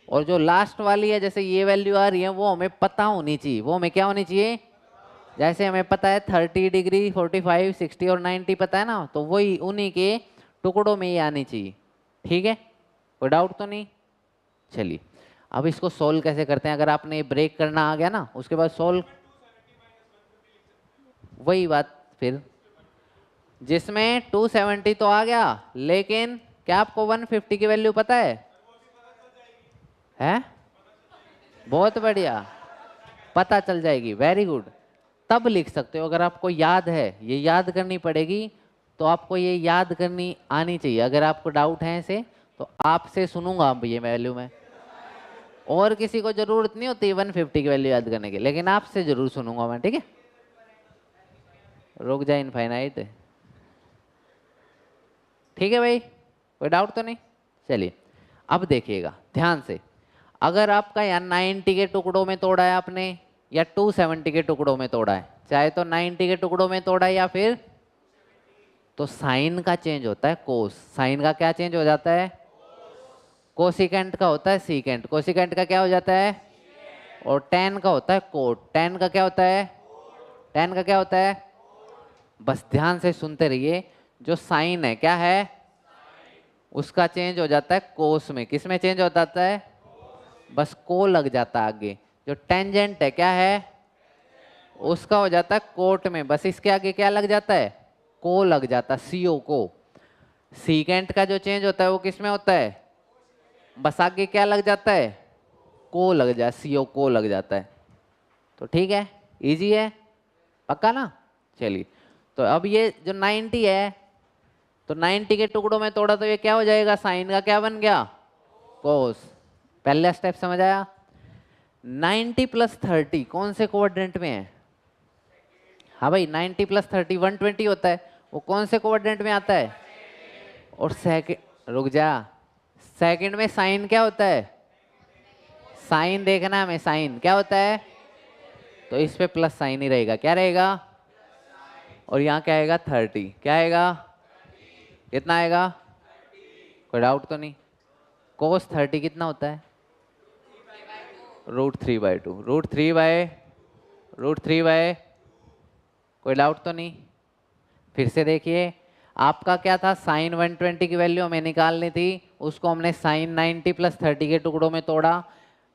S1: और जो लास्ट वाली है जैसे ये वैल्यू आ रही है, वो हमें पता होनी चाहिए। वो हमें क्या होनी चाहिए? जैसे हमें पता है 30 डिग्री, 45, 60 और 90 पता है ना, तो वही उन्हीं के टुकड़ों में ही आनी चाहिए। ठीक है, कोई डाउट तो नहीं? चलिए अब इसको सोल्व कैसे करते हैं। अगर आपने ब्रेक करना आ गया ना, उसके बाद सोल्व, वही बात फिर, जिसमें 270 तो आ गया, लेकिन क्या आपको 150 की वैल्यू पता है? बहुत बढ़िया, पता चल जाएगी, वेरी गुड। तब लिख सकते हो अगर आपको याद है, ये याद करनी पड़ेगी, तो आपको ये याद करनी आनी चाहिए। अगर आपको डाउट है ऐसे, तो आपसे सुनूंगा अब ये वैल्यू में, और किसी को जरूरत नहीं होती 150 की वैल्यू याद करने की, लेकिन आपसे जरूर सुनूंगा मैं। ठीक है, रुक जाए इनफाइनाइट। ठीक है भाई, कोई डाउट तो नहीं? चलिए अब देखिएगा ध्यान से। अगर आपका यहाँ 90 के टुकड़ों में तोड़ा है आपने, या 270 के टुकड़ों में तोड़ा है, चाहे तो 90 के टुकड़ों में तोड़ा है या फिर, तो साइन का चेंज होता है कोस। साइन का क्या चेंज हो जाता है? कोसिकेंट का होता है सीकेंट, कोसिकेंट का क्या हो जाता है? और टेन का होता है कोट, टेन का क्या होता है? टेन का क्या होता है? बस ध्यान से सुनते रहिए। जो साइन है क्या है? उसका चेंज हो जाता है कोस में। किस में चेंज हो जाता है? बस को लग जाता है आगे। जो टेंजेंट है क्या है? उसका हो जाता है कोट में, बस इसके आगे क्या लग जाता है? को लग जाता है, सीओ को। सीकेंट का जो चेंज होता है वो किस में होता है? बस आगे क्या लग जाता है? को लग जाए, सीओ को लग जाता है। तो ठीक है, इजी है, पक्का ना? चलिए, तो अब ये जो 90 है, तो 90 के टुकड़ों में तोड़ा तो ये क्या हो जाएगा? साइन का क्या बन गया? कोस। पहला स्टेप समझ आया? 90 प्लस 30 कौन से कोऑर्डिनेट में है? हाँ भाई, 90 प्लस 30 120 होता है, वो कौन से कोऑर्डिनेट में आता है? और सेकंड, रुक जा, सेकंड में साइन क्या होता है? साइन देखना हमें, साइन क्या होता है? तो इस पे प्लस साइन ही रहेगा। क्या रहेगा? और यहाँ क्या आएगा? 30। क्या आएगा? कितना आएगा? कोई डाउट तो नहीं? कोस 30 कितना होता है? √3/2। √3/√3/, कोई डाउट तो नहीं? फिर से देखिए, आपका क्या था, साइन 120 की वैल्यू हमें निकालनी थी, उसको हमने साइन 90 + 30 के टुकड़ों में तोड़ा।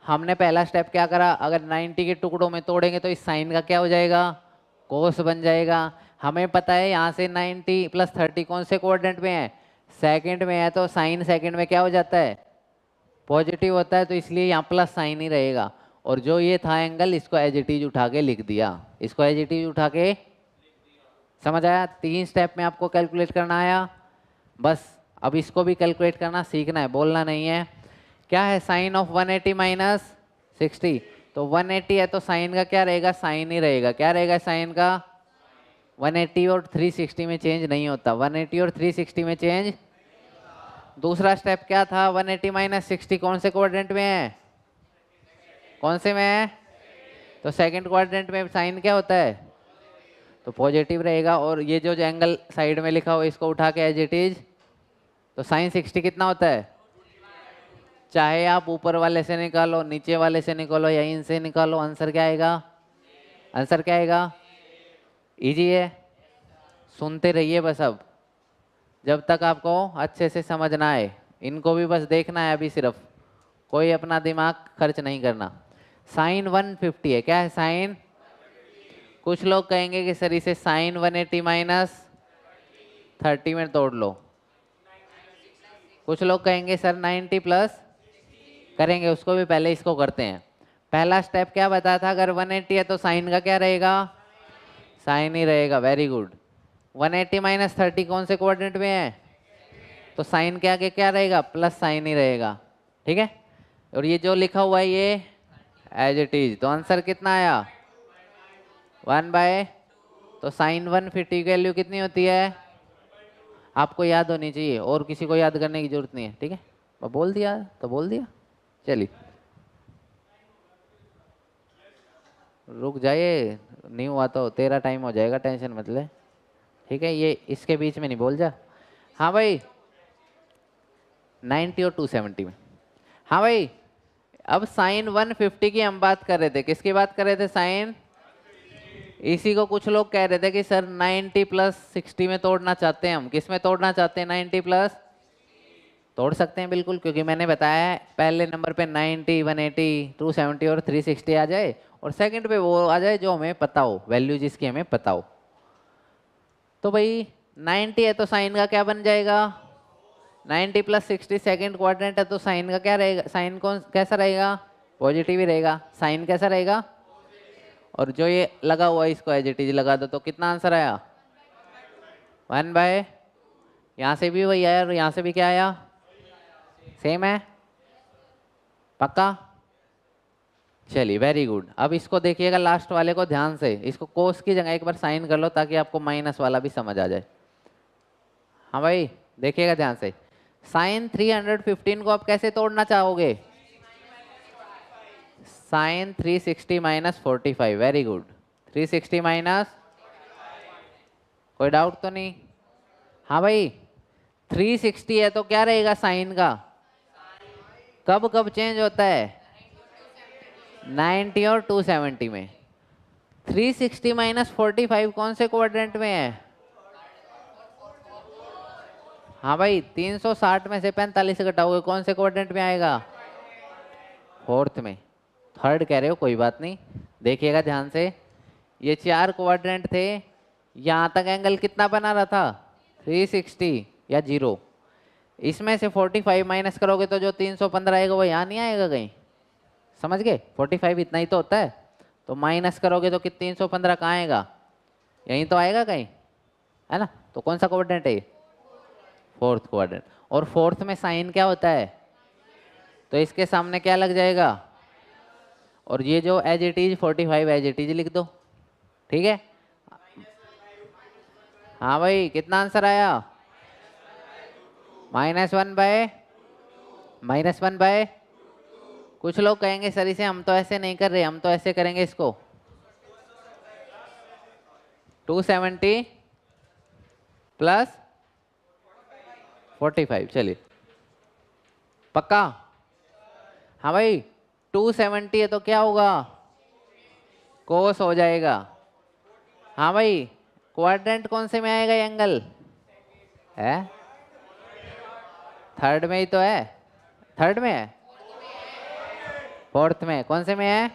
S1: हमने पहला स्टेप क्या करा, अगर 90 के टुकड़ों में तोड़ेंगे तो इस साइन का क्या हो जाएगा, कोस बन जाएगा। हमें पता है यहाँ से 90 + 30 कौन से कोऑर्डिनेट में है, सेकंड में है, तो साइन सेकंड में क्या हो जाता है, पॉजिटिव होता है, तो इसलिए यहाँ प्लस साइन ही रहेगा। और जो ये था एंगल, इसको एज इट इज उठा के लिख दिया, इसको एज इट इज उठा के, समझ आया? 3 स्टेप में आपको कैलकुलेट करना आया। बस अब इसको भी कैलकुलेट करना सीखना है, बोलना नहीं है। क्या है साइन ऑफ 180 - 60, तो 180 है तो साइन का क्या रहेगा, साइन ही रहेगा। क्या रहेगा साइन का, 180 और 360 में चेंज नहीं होता, 180 और 360 में चेंज। दूसरा स्टेप क्या था, 180 - 60 कौन से क्वाड्रेंट में है, कौन से में है, तो सेकंड क्वाड्रेंट में साइन क्या होता है, तो पॉजिटिव रहेगा। और ये जो एंगल साइड में लिखा हो इसको उठा के एज इट इज, तो साइन 60 कितना होता है, चाहे आप ऊपर वाले से निकालो, नीचे वाले से निकालो, या इनसे निकालो, आंसर क्या आएगा, आंसर क्या आएगा। इजी है, सुनते रहिए बस। अब जब तक आपको अच्छे से समझ ना आए, इनको भी बस देखना है अभी, सिर्फ कोई अपना दिमाग खर्च नहीं करना। साइन 150 है, क्या है साइन, कुछ लोग कहेंगे कि सर इसे साइन 180 - 30 में तोड़ लो, कुछ लोग कहेंगे सर 90 प्लस करेंगे, उसको भी पहले इसको करते हैं। पहला स्टेप क्या बताया था, अगर 180 है तो साइन का क्या रहेगा, साइन ही रहेगा। Very good. 180 - 30 कौन से कोऑर्डिनेट में है, तो साइन के आगे क्या रहेगा, प्लस साइन ही रहेगा, ठीक है। और ये जो लिखा हुआ है ये एज इट इज, तो आंसर कितना आया, 1/, तो साइन 150 की वैल्यू कितनी होती है, आपको याद होनी चाहिए, और किसी को याद करने की जरूरत नहीं है, ठीक है। मैं बोल दिया तो बोल दिया, चलिए रुक जाइए, नहीं हुआ तो तेरा टाइम हो जाएगा, टेंशन मत ले, ठीक है। ये इसके बीच में नहीं बोल जा। हाँ भाई 90 और 270 में, हाँ भाई। अब साइन 150 की हम बात कर रहे थे, किसकी बात कर रहे थे, साइन। इसी को कुछ लोग कह रहे थे कि सर 90 + 60 में तोड़ना चाहते हैं हम, किस में तोड़ना चाहते हैं, 90 प्लस, तोड़ सकते हैं बिल्कुल, क्योंकि मैंने बताया है पहले नंबर पे 90, 180, 270 और 360 आ जाए, और सेकंड पे वो आ जाए जो हमें पता हो, वैल्यू जिसकी हमें पता हो। तो भाई 90 है तो साइन का क्या बन जाएगा, 90 + 60 सेकंड क्वाड्रेंट है, तो साइन का क्या रहेगा, साइन कौन कैसा रहेगा, पॉजिटिव ही रहेगा। साइन कैसा रहेगा, और जो ये लगा हुआ है इसको एज इट इज लगा दो, तो कितना आंसर आया, 1/, यहाँ से भी वही आया और यहाँ से भी क्या आया, सेम है, पक्का। चलिए वेरी गुड। अब इसको देखिएगा लास्ट वाले को ध्यान से, इसको कोस की जगह एक बार साइन कर लो ताकि आपको माइनस वाला भी समझ आ जाए। हाँ भाई देखिएगा ध्यान से, साइन 315 को आप कैसे तोड़ना चाहोगे, साइन 360 - 45, वेरी गुड। 360 माइनस, कोई डाउट तो नहीं, हाँ भाई 360 है तो क्या रहेगा साइन का, कब कब चेंज होता है, 90 और 270 में। 360 - 45 कौन से क्वाड्रेंट में है, हाँ भाई 360 में से 45 घटाओगे कौन से क्वाड्रेंट में आएगा, फोर्थ में। थर्ड कह रहे हो, कोई बात नहीं, देखिएगा ध्यान से। ये 4 क्वाड्रेंट थे, यहाँ तक एंगल कितना बना रहा था, 360 या 0। इसमें से 45 माइनस करोगे तो जो 315 आएगा वो यहाँ नहीं आएगा कहीं, समझ गए, 45 इतना ही तो होता है, तो माइनस करोगे तो 315 कहाँ आएगा, यहीं तो आएगा कहीं, है ना। तो कौन सा क्वाड्रेंट है ये, फोर्थ क्वाड्रेंट। और फोर्थ में साइन क्या होता है, तो इसके सामने क्या लग जाएगा, और ये जो as it is 45 as it is लिख दो, ठीक है। हाँ भाई कितना आंसर आया, -1/, -1/। कुछ लोग कहेंगे सर इसे हम तो ऐसे नहीं कर रहे, हम तो ऐसे करेंगे इसको, 270 + 45, चलिए पक्का? हाँ भाई, 270 है तो क्या होगा? कोस हो जाएगा। हाँ भाई, क्वाड्रेंट कौन से में आएगा ये एंगल? है थर्ड में ही तो है। थर्ड में है, फोर्थ में, कौन से में है?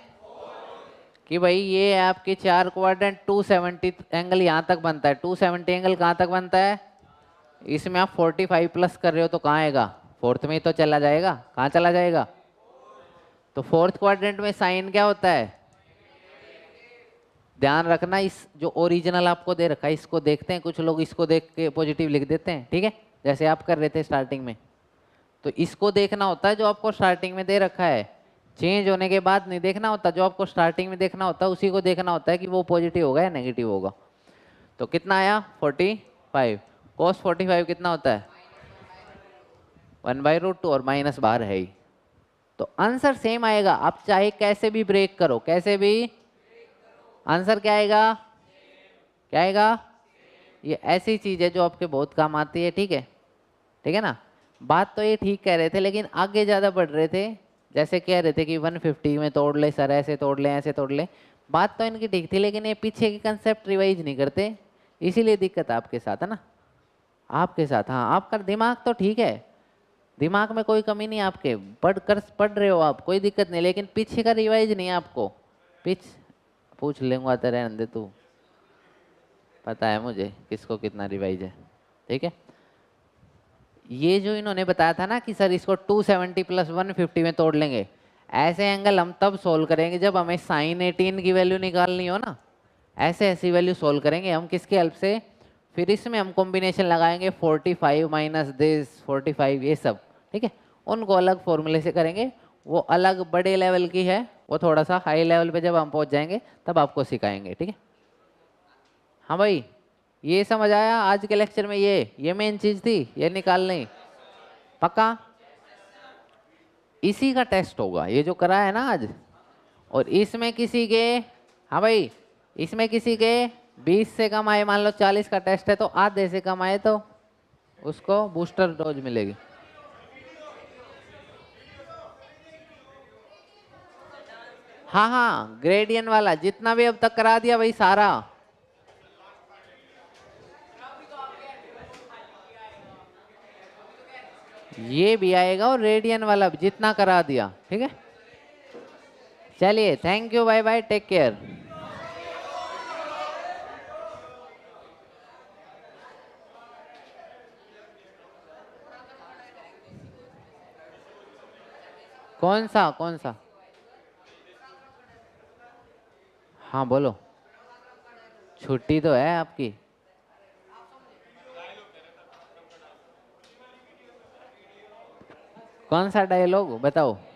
S1: कि भाई ये आपके चार क्वाड्रेंट 270 एंगल यहाँ तक बनता है। 270 एंगल कहाँ तक बनता है? इसमें आप 45 प्लस कर रहे हो तो कहाँ आएगा? फोर्थ में ही तो चला जाएगा। कहाँ चला जाएगा? तो फोर्थ क्वाड्रेंट में साइन क्या होता है? ध्यान रखना, इस जो ओरिजिनल आपको दे रखा है इसको देखते हैं। कुछ लोग इसको देख के पॉजिटिव लिख देते हैं, ठीक है, जैसे आप कर रहे थे स्टार्टिंग में। तो इसको देखना होता है जो आपको स्टार्टिंग में दे रखा है, चेंज होने के बाद नहीं देखना होता। जो आपको स्टार्टिंग में देखना होता है उसी को देखना होता है कि वो पॉजिटिव होगा या नेगेटिव होगा। तो कितना आया? 45। cos 45 कितना होता है? 1/√2 और माइनस बाहर है ही, तो आंसर सेम आएगा। आप चाहे कैसे भी ब्रेक करो, कैसे भी, आंसर क्या आएगा? क्या आएगा? ये ऐसी चीज है जो आपके बहुत काम आती है, ठीक है, ठीक है ना। बात तो ये ठीक कह रहे थे, लेकिन आगे ज़्यादा बढ़ रहे थे। जैसे कह रहे थे कि 150 में तोड़ ले सर, ऐसे तोड़ ले, ऐसे तोड़ ले। बात तो इनकी ठीक थी, लेकिन ये पीछे की कंसेप्ट रिवाइज नहीं करते, इसीलिए दिक्कत आपके साथ है ना। आपके साथ, हाँ, आपका दिमाग तो ठीक है, दिमाग में कोई कमी नहीं आपके, पढ़ रहे हो आप, कोई दिक्कत नहीं, लेकिन पीछे का रिवाइज नहीं है आपको। पूछ लूंगा तो रहने दे तू, पता है मुझे किसको कितना रिवाइज है, ठीक है। ये जो इन्होंने बताया था ना कि सर इसको 270 प्लस 150 में तोड़ लेंगे, ऐसे एंगल हम तब सोल्व करेंगे जब हमें साइन 18 की वैल्यू निकालनी हो ना। ऐसे ऐसी वैल्यू सोल्व करेंगे हम, किसके हेल्प से? फिर इसमें हम कॉम्बिनेशन लगाएंगे 45 माइनस दिस 45, ये सब, ठीक है, उनको अलग फॉर्मूले से करेंगे। वो अलग बड़े लेवल की है, वो थोड़ा सा हाई लेवल पे जब हम पहुंच जाएंगे तब आपको सिखाएंगे, ठीक है। हाँ भाई, ये समझ आया आज के लेक्चर में? ये मेन चीज थी, ये निकालनी। पक्का? इसी का टेस्ट होगा ये जो करा है ना आज। और इसमें किसी के, हाँ भाई, इसमें किसी के 20 से कम आए, मान लो 40 का टेस्ट है, तो आधे से कम आए तो उसको बूस्टर डोज मिलेगी। हाँ हाँ, ग्रेडियंट वाला जितना भी अब तक करा दिया भाई सारा, ये भी आएगा, और रेडियन वाला भी जितना करा दिया, ठीक है। चलिए, thank you, bye bye, take care. कौन सा कौन सा? हाँ बोलो, छुट्टी तो है आपकी। कौन सा डायलॉग बताओ?